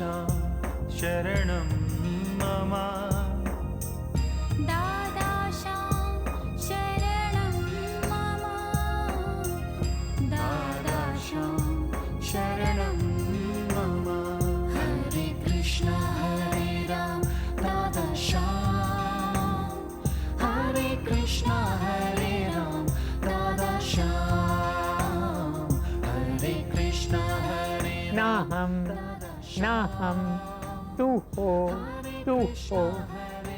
शरणं मम दादाशां शरणं मम दादाशां शरणं मम हरे कृष्ण हरे राम दादाशां हरे कृष्ण हरे राम दादाशां हरे कृष्ण हरे ना हम ना हम, तू हो, तू हो।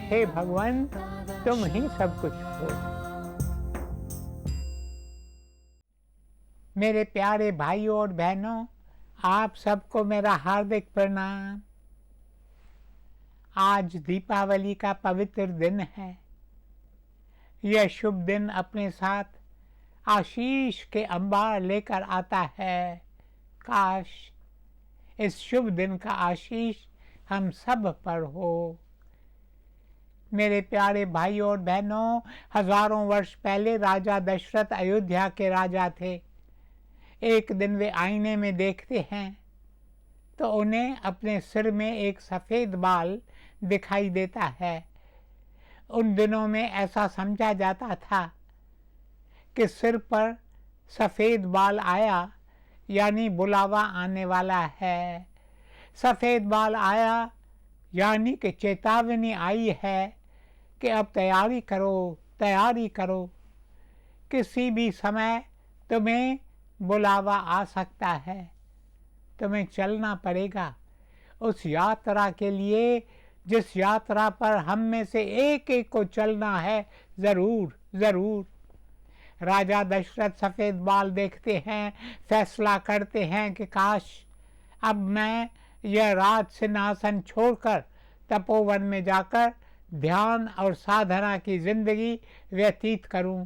हे भगवान, तुम ही सब कुछ हो। मेरे प्यारे भाइयों और बहनों, आप सबको मेरा हार्दिक प्रणाम। आज दीपावली का पवित्र दिन है। यह शुभ दिन अपने साथ आशीष के अंबार लेकर आता है। काश इस शुभ दिन का आशीष हम सब पर हो। मेरे प्यारे भाइयों और बहनों, हजारों वर्ष पहले राजा दशरथ अयोध्या के राजा थे। एक दिन वे आईने में देखते हैं तो उन्हें अपने सिर में एक सफ़ेद बाल दिखाई देता है। उन दिनों में ऐसा समझा जाता था कि सिर पर सफ़ेद बाल आया यानी बुलावा आने वाला है। सफ़ेद बाल आया यानी कि चेतावनी आई है कि अब तैयारी करो, तैयारी करो। किसी भी समय तुम्हें बुलावा आ सकता है, तुम्हें चलना पड़ेगा उस यात्रा के लिए जिस यात्रा पर हम में से एक एक को चलना है। ज़रूर ज़रूर। राजा दशरथ सफ़ेद बाल देखते हैं, फैसला करते हैं कि काश अब मैं यह राज सिंहासन छोड़कर तपोवन में जाकर ध्यान और साधना की ज़िंदगी व्यतीत करूं,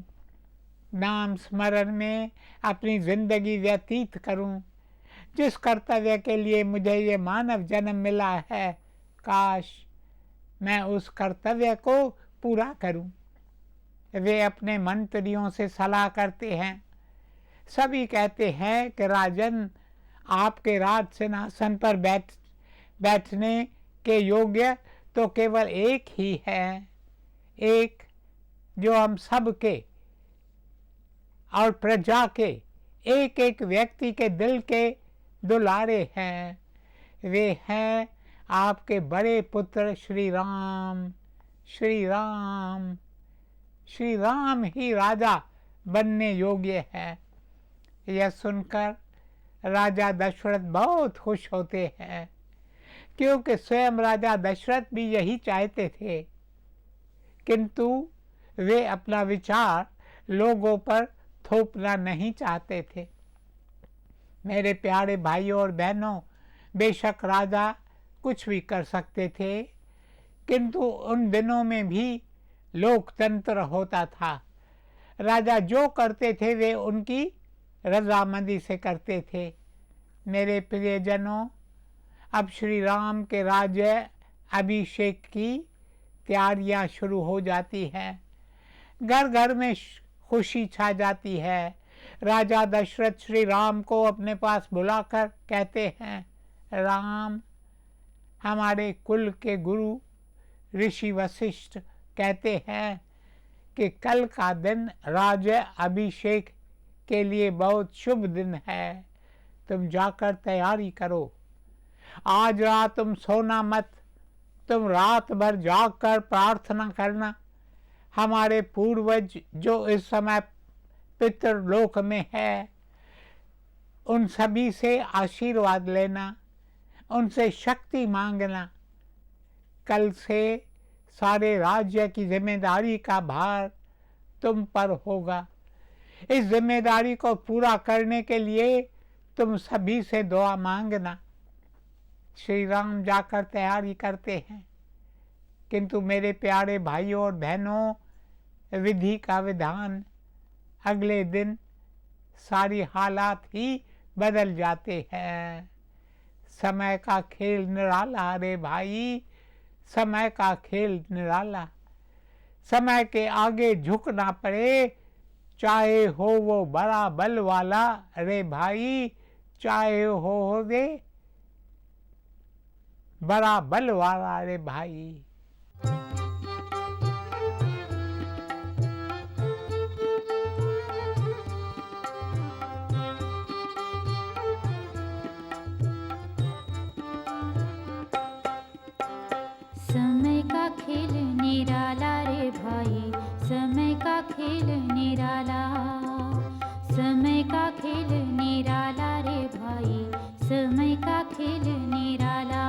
नाम स्मरण में अपनी ज़िंदगी व्यतीत करूं। जिस कर्तव्य के लिए मुझे ये मानव जन्म मिला है, काश मैं उस कर्तव्य को पूरा करूं। वे अपने मंत्रियों से सलाह करते हैं। सभी कहते हैं कि राजन, आपके राज सिंहासन पर बैठने के योग्य तो केवल एक ही है, एक जो हम सब के और प्रजा के एक एक व्यक्ति के दिल के दुलारे हैं। वे हैं आपके बड़े पुत्र श्री राम। श्री राम, श्री राम ही राजा बनने योग्य है। यह सुनकर राजा दशरथ बहुत खुश होते हैं, क्योंकि स्वयं राजा दशरथ भी यही चाहते थे, किंतु वे अपना विचार लोगों पर थोपना नहीं चाहते थे। मेरे प्यारे भाइयों और बहनों, बेशक राजा कुछ भी कर सकते थे, किंतु उन दिनों में भी लोकतंत्र होता था। राजा जो करते थे वे उनकी रजामंदी से करते थे। मेरे प्रियजनों, अब श्री राम के राज्य अभिषेक की तैयारियां शुरू हो जाती हैं। घर घर में खुशी छा जाती है। राजा दशरथ श्री राम को अपने पास बुलाकर कहते हैं, राम, हमारे कुल के गुरु ऋषि वशिष्ठ कहते हैं कि कल का दिन राज्य अभिषेक के लिए बहुत शुभ दिन है। तुम जाकर तैयारी करो। आज रात तुम सोना मत, तुम रात भर जागकर प्रार्थना करना। हमारे पूर्वज जो इस समय पितृलोक में है, उन सभी से आशीर्वाद लेना, उनसे शक्ति मांगना। कल से सारे राज्य की जिम्मेदारी का भार तुम पर होगा। इस जिम्मेदारी को पूरा करने के लिए तुम सभी से दुआ मांगना। श्री राम जाकर तैयारी करते हैं, किंतु मेरे प्यारे भाइयों और बहनों, विधि का विधान, अगले दिन सारी हालात ही बदल जाते हैं। समय का खेल निराला रे भाई, समय का खेल निराला। समय के आगे झुकना पड़े, चाहे हो वो बड़ा बल वाला रे भाई, चाहे हो वे बड़ा बल वाला रे भाई। समय का खेल निराला रे भाई, समय का खेल निराला, समय का खेल निराला रे भाई, समय का खेल निराला।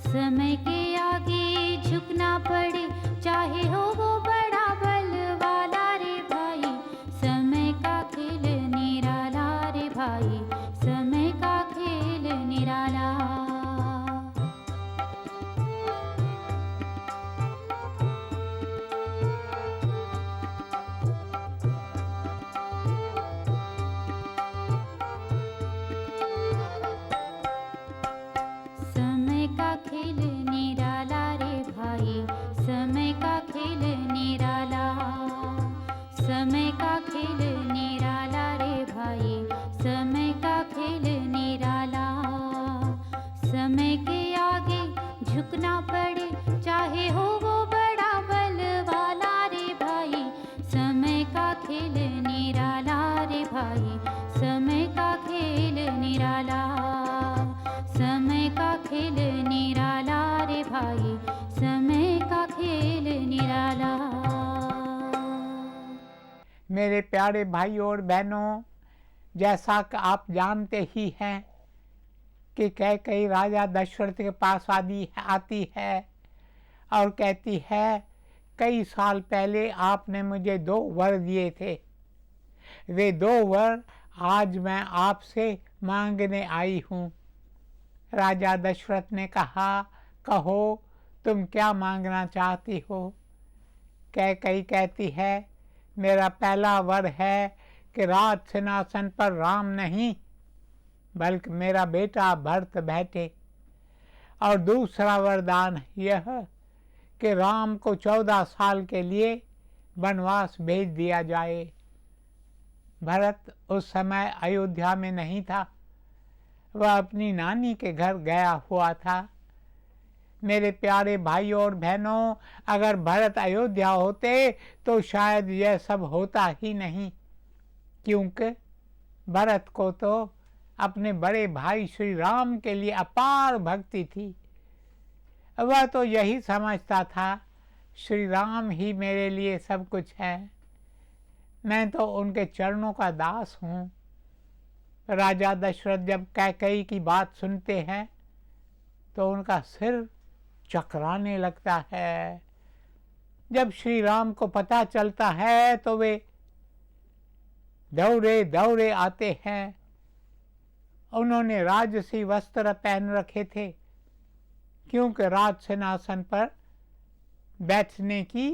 समय के आगे झुकना पड़े चाहे हो वो बड़ा बल वाला रे भाई, समय का खेल निराला रे भाई, समय का खेल निराला। समय का खेल निराला रे भाई, समय का खेल निराला, समय का खेल निराला रे भाई, समय का खेल निराला। समय के आगे झुकना पड़े चाहे हो वो बड़ा बल वाला रे भाई, समय का खेल निराला रे भाई, समय का खेल निराला, समय का खेल निराला रे भाई, समय का खेल निराला। मेरे प्यारे भाई और बहनों, जैसा कि आप जानते ही हैं कि कैकेयी राजा दशरथ के पास आती है और कहती है, कई साल पहले आपने मुझे 2 वर दिए थे, वे 2 वर आज मैं आपसे मांगने आई हूँ। राजा दशरथ ने कहा, कहो तुम क्या मांगना चाहती हो। कैकेयी कहती है, मेरा पहला वर है कि राज सिंहासन पर राम नहीं बल्कि मेरा बेटा भरत बैठे, और दूसरा वरदान यह कि राम को 14 साल के लिए वनवास भेज दिया जाए। भरत उस समय अयोध्या में नहीं था, वह अपनी नानी के घर गया हुआ था। मेरे प्यारे भाई और बहनों, अगर भरत अयोध्या होते तो शायद यह सब होता ही नहीं, क्योंकि भरत को तो अपने बड़े भाई श्री राम के लिए अपार भक्ति थी। वह तो यही समझता था, श्री राम ही मेरे लिए सब कुछ है, मैं तो उनके चरणों का दास हूँ। राजा दशरथ जब कैकेयी की बात सुनते हैं तो उनका सिर चकराने लगता है। जब श्री राम को पता चलता है तो वे दौड़े दौड़े आते हैं। उन्होंने राजसी वस्त्र पहन रखे थे, क्योंकि राज सिंहासन पर बैठने की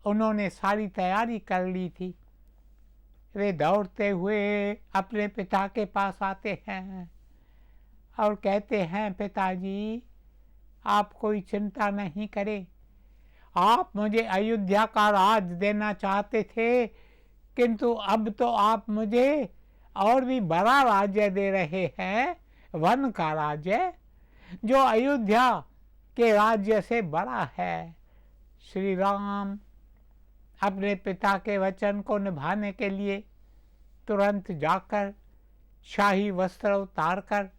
उन्होंने सारी तैयारी कर ली थी। वे दौड़ते हुए अपने पिता के पास आते हैं और कहते हैं, पिताजी आप कोई चिंता नहीं करें, आप मुझे अयोध्या का राज देना चाहते थे, किंतु अब तो आप मुझे और भी बड़ा राज्य दे रहे हैं, वन का राज्य, जो अयोध्या के राज्य से बड़ा है। श्री राम अपने पिता के वचन को निभाने के लिए तुरंत जाकर शाही वस्त्र उतारकर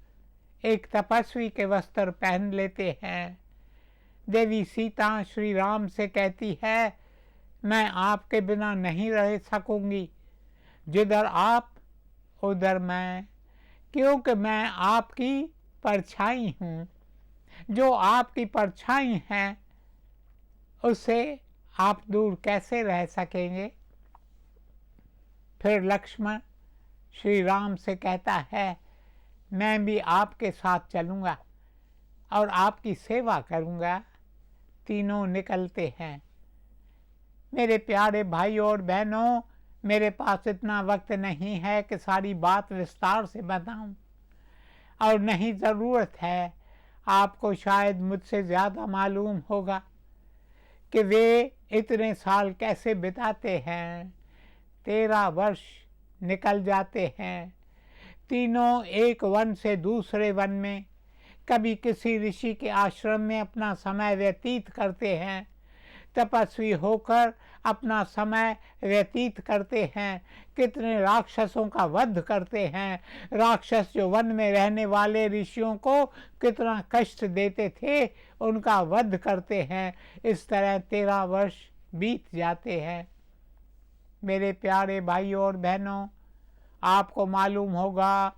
एक तपस्वी के वस्त्र पहन लेते हैं। देवी सीता श्री राम से कहती है, मैं आपके बिना नहीं रह सकूंगी, जिधर आप उधर मैं, क्योंकि मैं आपकी परछाई हूँ। जो आपकी परछाई है उससे आप दूर कैसे रह सकेंगे। फिर लक्ष्मण श्री राम से कहता है, मैं भी आपके साथ चलूँगा और आपकी सेवा करूँगा। तीनों निकलते हैं। मेरे प्यारे भाई और बहनों, मेरे पास इतना वक्त नहीं है कि सारी बात विस्तार से बताऊं, और नहीं ज़रूरत है। आपको शायद मुझसे ज़्यादा मालूम होगा कि वे इतने साल कैसे बिताते हैं। 13 वर्ष निकल जाते हैं। तीनों एक वन से दूसरे वन में कभी किसी ऋषि के आश्रम में अपना समय व्यतीत करते हैं, तपस्वी होकर अपना समय व्यतीत करते हैं, कितने राक्षसों का वध करते हैं। राक्षस जो वन में रहने वाले ऋषियों को कितना कष्ट देते थे, उनका वध करते हैं। इस तरह 13 वर्ष बीत जाते हैं। मेरे प्यारे भाइयों और बहनों, आपको मालूम होगा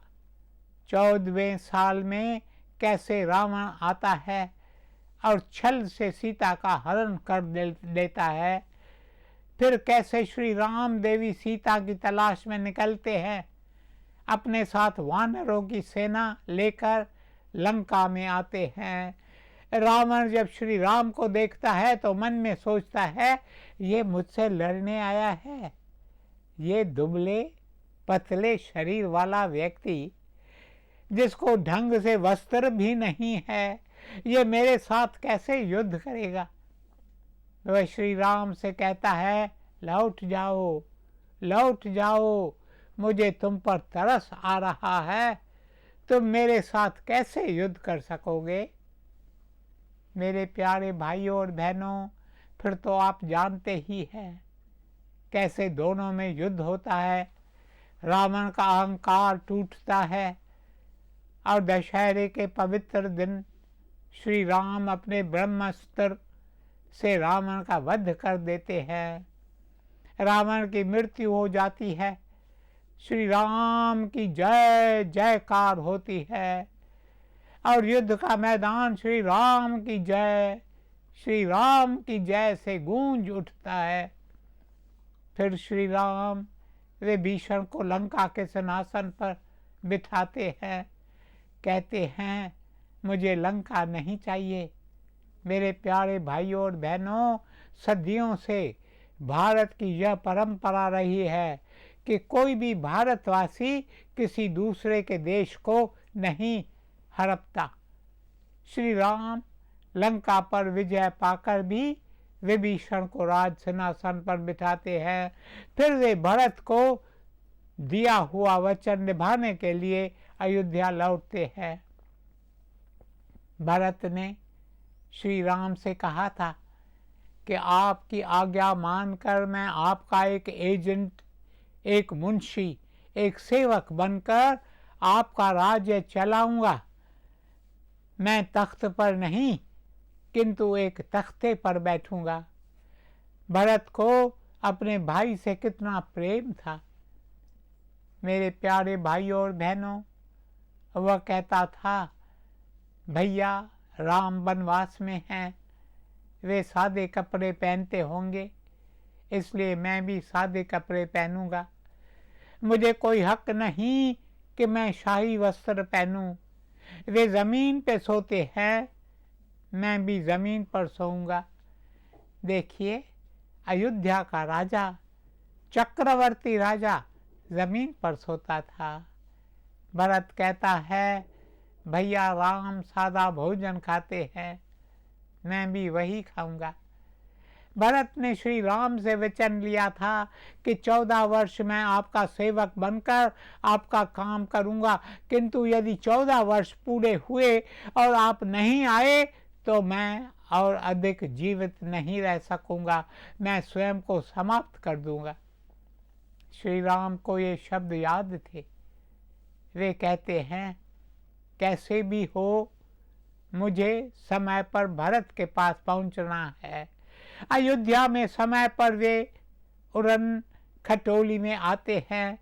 14वें साल में कैसे रावण आता है और छल से सीता का हरण कर देता है। फिर कैसे श्री राम देवी सीता की तलाश में निकलते हैं, अपने साथ वानरों की सेना लेकर लंका में आते हैं। रावण जब श्री राम को देखता है तो मन में सोचता है, ये मुझसे लड़ने आया है, ये दुबले पतले शरीर वाला व्यक्ति जिसको ढंग से वस्त्र भी नहीं है, ये मेरे साथ कैसे युद्ध करेगा। वह श्री राम से कहता है, लौट जाओ, लौट जाओ, मुझे तुम पर तरस आ रहा है, तुम मेरे साथ कैसे युद्ध कर सकोगे। मेरे प्यारे भाइयों और बहनों, फिर तो आप जानते ही हैं कैसे दोनों में युद्ध होता है। रावण का अहंकार टूटता है और दशहरे के पवित्र दिन श्री राम अपने ब्रह्मास्त्र से रावण का वध कर देते हैं। रावण की मृत्यु हो जाती है, श्री राम की जय जयकार होती है और युद्ध का मैदान श्री राम की जय, श्री राम की जय से गूंज उठता है। फिर श्री राम विभीषण को लंका के सिंहासन पर बिठाते हैं, कहते हैं, मुझे लंका नहीं चाहिए। मेरे प्यारे भाइयों और बहनों, सदियों से भारत की यह परंपरा रही है कि कोई भी भारतवासी किसी दूसरे के देश को नहीं हड़पता। श्री राम लंका पर विजय पाकर भी विभीषण को राज सिंहासन पर बिठाते हैं। फिर वे भरत को दिया हुआ वचन निभाने के लिए अयोध्या लौटते हैं। भरत ने श्री राम से कहा था कि आपकी आज्ञा मानकर मैं आपका एक एजेंट, एक मुंशी, एक सेवक बनकर आपका राज्य चलाऊंगा। मैं तख्त पर नहीं किंतु एक तख्ते पर बैठूंगा। भरत को अपने भाई से कितना प्रेम था। मेरे प्यारे भाइयों और बहनों, वह कहता था, भैया राम वनवास में हैं, वे सादे कपड़े पहनते होंगे, इसलिए मैं भी सादे कपड़े पहनूंगा। मुझे कोई हक नहीं कि मैं शाही वस्त्र पहनूं। वे ज़मीन पे सोते हैं, मैं भी ज़मीन पर सोऊंगा। देखिए, अयोध्या का राजा, चक्रवर्ती राजा ज़मीन पर सोता था। भरत कहता है, भैया राम सादा भोजन खाते हैं, मैं भी वही खाऊंगा। भरत ने श्री राम से वचन लिया था कि 14 वर्ष मैं आपका सेवक बनकर आपका काम करूंगा, किंतु यदि 14 वर्ष पूरे हुए और आप नहीं आए तो मैं और अधिक जीवित नहीं रह सकूंगा, मैं स्वयं को समाप्त कर दूंगा। श्री राम को ये शब्द याद थे। वे कहते हैं, कैसे भी हो मुझे समय पर भरत के पास पहुंचना है। अयोध्या में समय पर वे उड़न खटोली में आते हैं।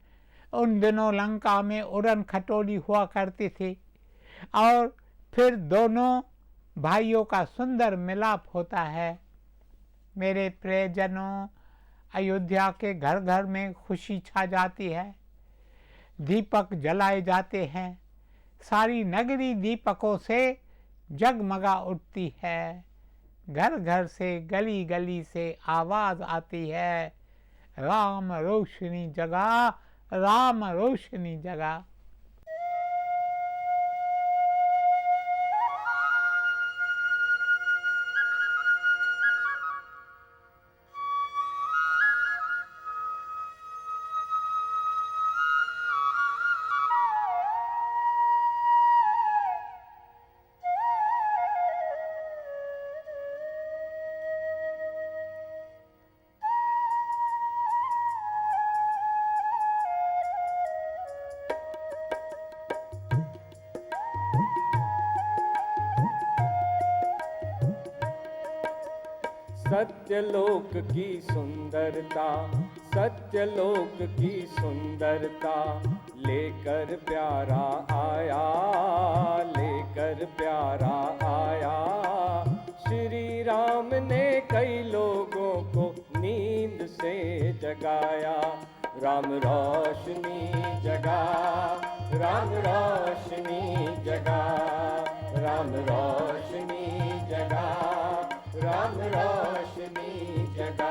उन दिनों लंका में उड़न खटोली हुआ करती थी और फिर दोनों भाइयों का सुंदर मिलाप होता है। मेरे प्रियजनों, अयोध्या के घर घर में खुशी छा जाती है, दीपक जलाए जाते हैं, सारी नगरी दीपकों से जगमगा उठती है, घर घर से गली गली से आवाज़ आती है, राम रोशनी जगा, राम रोशनी जगा। सत्यलोक की सुंदरता, सत्यलोक की सुंदरता लेकर प्यारा आया, लेकर प्यारा आया। श्री राम ने कई लोगों को नींद से जगाया। राम रोशनी जगा, राम रोशनी जगा, राम रोशनी जगा, राम रोशनी जगा।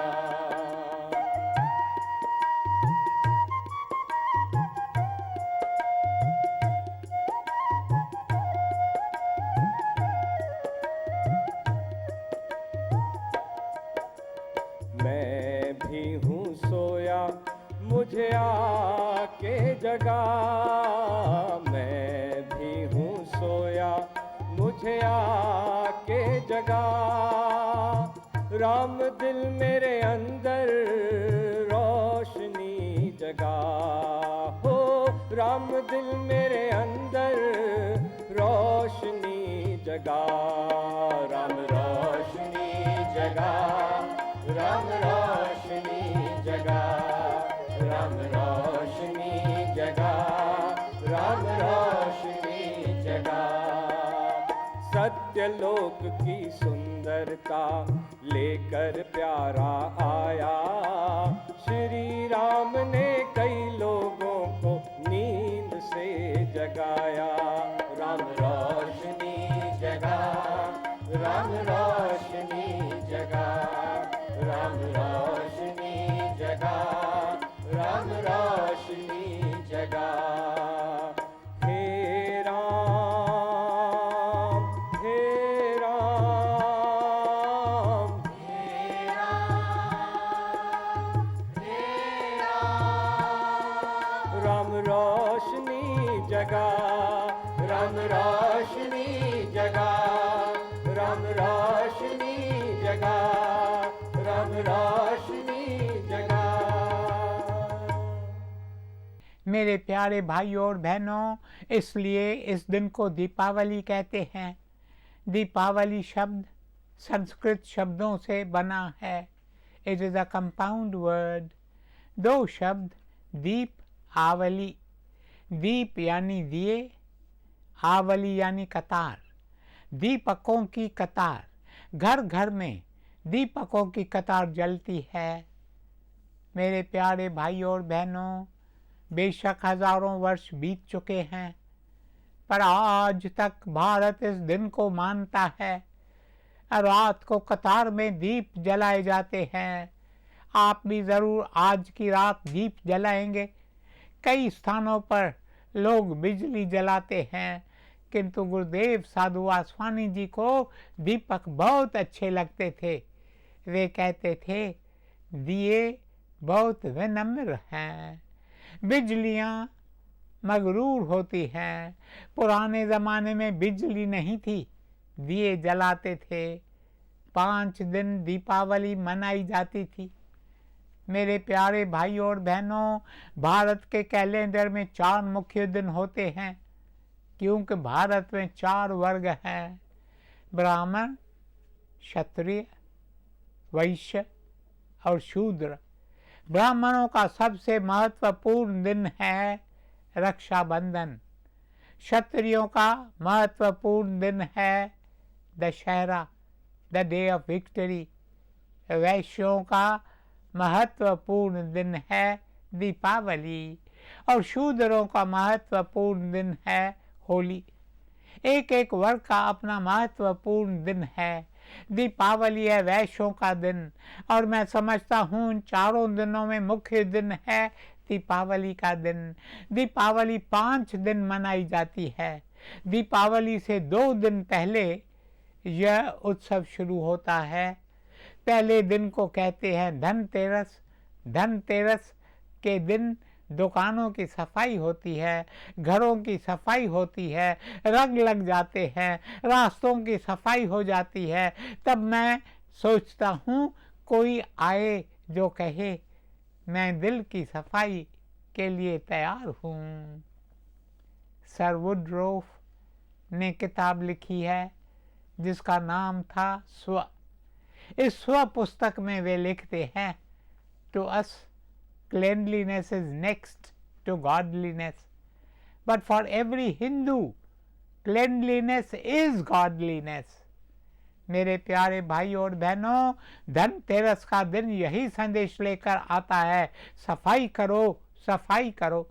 मैं भी हूँ सोया, मुझे आके जगा। मैं भी हूँ सोया, मुझे आके जगा। राम दिल मेरे अंदर रोशनी जगा हो, राम दिल मेरे अंदर रोशनी जगा। राम रोशनी जगा, राम रोशनी जगा, राम रोशनी जगा, राम रोशनी जगा। सत्यलोक की सुंदरता लेकर प्यारा आया। श्री राम ने कई लोगों को नींद से जगाया। राम रोशनी जगा, राम रोशनी जगा, राम रोशनी जगा, राम रोशनी जगा। हे राम, हे राम, हे राम, हे राम। राम रोशनी जगा, राम रोशनी जगा, राम रोशनी जगा, राम रोशनी जगा। मेरे प्यारे भाइयों और बहनों, इसलिए इस दिन को दीपावली कहते हैं। दीपावली शब्द संस्कृत शब्दों से बना है। It is a compound word. दो शब्द दीप आवली। दीप यानी दिए, आवली यानी कतार। दीपकों की कतार, घर घर में दीपकों की कतार जलती है। मेरे प्यारे भाइयों और बहनों, बेशक हजारों वर्ष बीत चुके हैं, पर आज तक भारत इस दिन को मानता है। रात को कतार में दीप जलाए जाते हैं। आप भी ज़रूर आज की रात दीप जलाएंगे। कई स्थानों पर लोग बिजली जलाते हैं, किंतु गुरुदेव साधु वासवानी जी को दीपक बहुत अच्छे लगते थे। वे कहते थे, दिए बहुत विनम्र हैं, बिजलियाँ मगरूर होती हैं। पुराने ज़माने में बिजली नहीं थी, दिए जलाते थे। 5 दिन दीपावली मनाई जाती थी। मेरे प्यारे भाइयों और बहनों, भारत के कैलेंडर में 4 मुख्य दिन होते हैं, क्योंकि भारत में 4 वर्ग हैं: ब्राह्मण, क्षत्रिय, वैश्य और शूद्र। ब्राह्मणों का सबसे महत्वपूर्ण दिन है रक्षाबंधन। क्षत्रियों का महत्वपूर्ण दिन है Dussehra, the day of victory. वैश्यों का महत्वपूर्ण दिन है दीपावली और शूद्रों का महत्वपूर्ण दिन है होली। एक एक वर्ग का अपना महत्वपूर्ण दिन है। दीपावली है वैश्यों का दिन, और मैं समझता हूँ उन चारों दिनों में मुख्य दिन है दीपावली का दिन। दीपावली 5 दिन मनाई जाती है। दीपावली से 2 दिन पहले यह उत्सव शुरू होता है। पहले दिन को कहते हैं धनतेरस। धनतेरस के दिन दुकानों की सफाई होती है, घरों की सफाई होती है, रंग लग जाते हैं, रास्तों की सफाई हो जाती है। तब मैं सोचता हूँ कोई आए जो कहे मैं दिल की सफाई के लिए तैयार हूँ। सर वुडरोफ ने किताब लिखी है जिसका नाम था स्व। इस स्व पुस्तक में वे लिखते हैं, to us cleanliness is next to godliness, but for every Hindu cleanliness is godliness. मेरे प्यारे भाई और बहनों, धनतेरस का दिन यही संदेश लेकर आता है, सफाई करो, सफाई करो।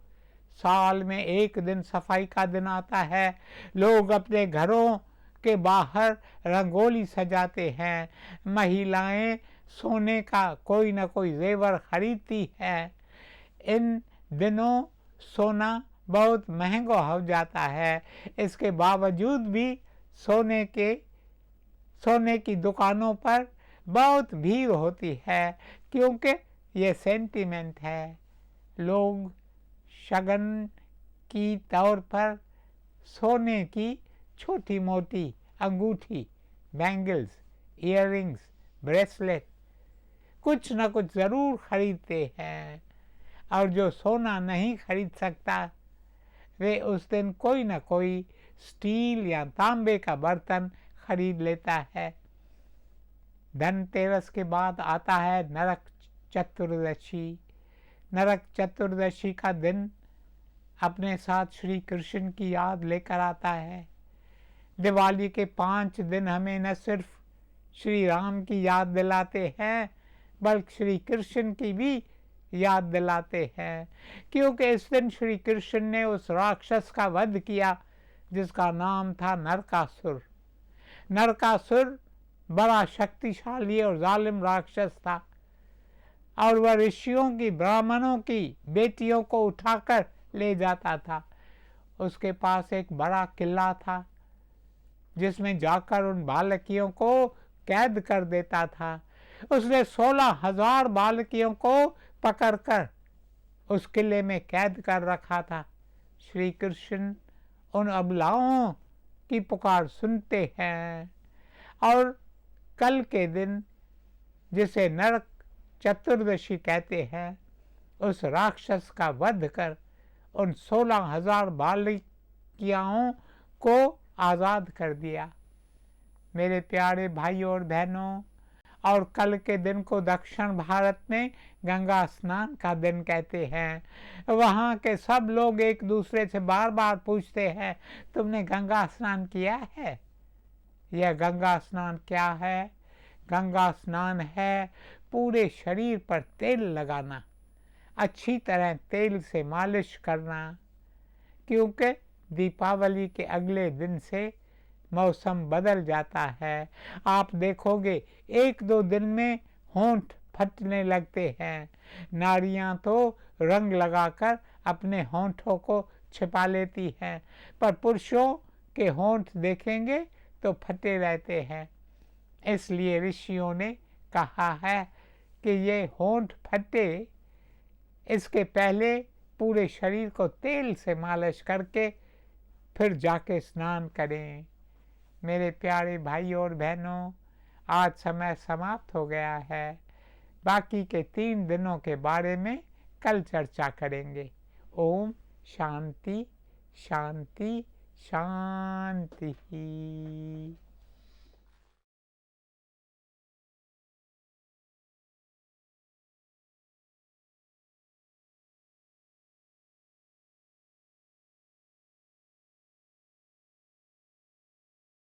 साल में एक दिन सफाई का दिन आता है। लोग अपने घरों के बाहर रंगोली सजाते हैं, महिलाएं सोने का कोई ना कोई जेवर खरीदती है। इन दिनों सोना बहुत महंगा हो जाता है, इसके बावजूद भी सोने की दुकानों पर बहुत भीड़ होती है, क्योंकि ये सेंटिमेंट है। लोग शगन की तौर पर सोने की छोटी मोटी अंगूठी, बैंगल्स, ईयररिंग्स, ब्रेसलेट कुछ न कुछ ज़रूर खरीदते हैं। और जो सोना नहीं खरीद सकता, वे उस दिन कोई न कोई स्टील या तांबे का बर्तन खरीद लेता है। धनतेरस के बाद आता है नरक चतुर्दशी। नरक चतुर्दशी का दिन अपने साथ श्री कृष्ण की याद लेकर आता है। दिवाली के 5 दिन हमें न सिर्फ श्री राम की याद दिलाते हैं, बल्कि श्री कृष्ण की भी याद दिलाते हैं, क्योंकि इस दिन श्री कृष्ण ने उस राक्षस का वध किया जिसका नाम था नरकासुर। नरकासुर बड़ा शक्तिशाली और जालिम राक्षस था, और वह ऋषियों की, ब्राह्मणों की बेटियों को उठाकर ले जाता था। उसके पास एक बड़ा किला था, जिसमें जाकर उन बालकियों को कैद कर देता था। उसने 16,000 बालकियों को पकड़कर उस किले में कैद कर रखा था। श्री कृष्ण उन अबलाओं की पुकार सुनते हैं, और कल के दिन, जिसे नरक चतुर्दशी कहते हैं, उस राक्षस का वध कर उन 16,000 बालिकाओं को आज़ाद कर दिया। मेरे प्यारे भाइयों और बहनों, और कल के दिन को दक्षिण भारत में गंगा स्नान का दिन कहते हैं। वहाँ के सब लोग एक दूसरे से बार बार पूछते हैं, तुमने गंगा स्नान किया है? यह गंगा स्नान क्या है? गंगा स्नान है पूरे शरीर पर तेल लगाना, अच्छी तरह तेल से मालिश करना, क्योंकि दीपावली के अगले दिन से मौसम बदल जाता है। आप देखोगे 1-2 दिन में होंठ फटने लगते हैं। नारियां तो रंग लगाकर अपने होंठों को छिपा लेती हैं, पर पुरुषों के होंठ देखेंगे तो फटे रहते हैं। इसलिए ऋषियों ने कहा है कि ये होंठ फटे, इसके पहले पूरे शरीर को तेल से मालिश करके फिर जाके स्नान करें। मेरे प्यारे भाई और बहनों, आज समय समाप्त हो गया है। बाकी के 3 दिनों के बारे में कल चर्चा करेंगे। ओम शांति शांति शांति।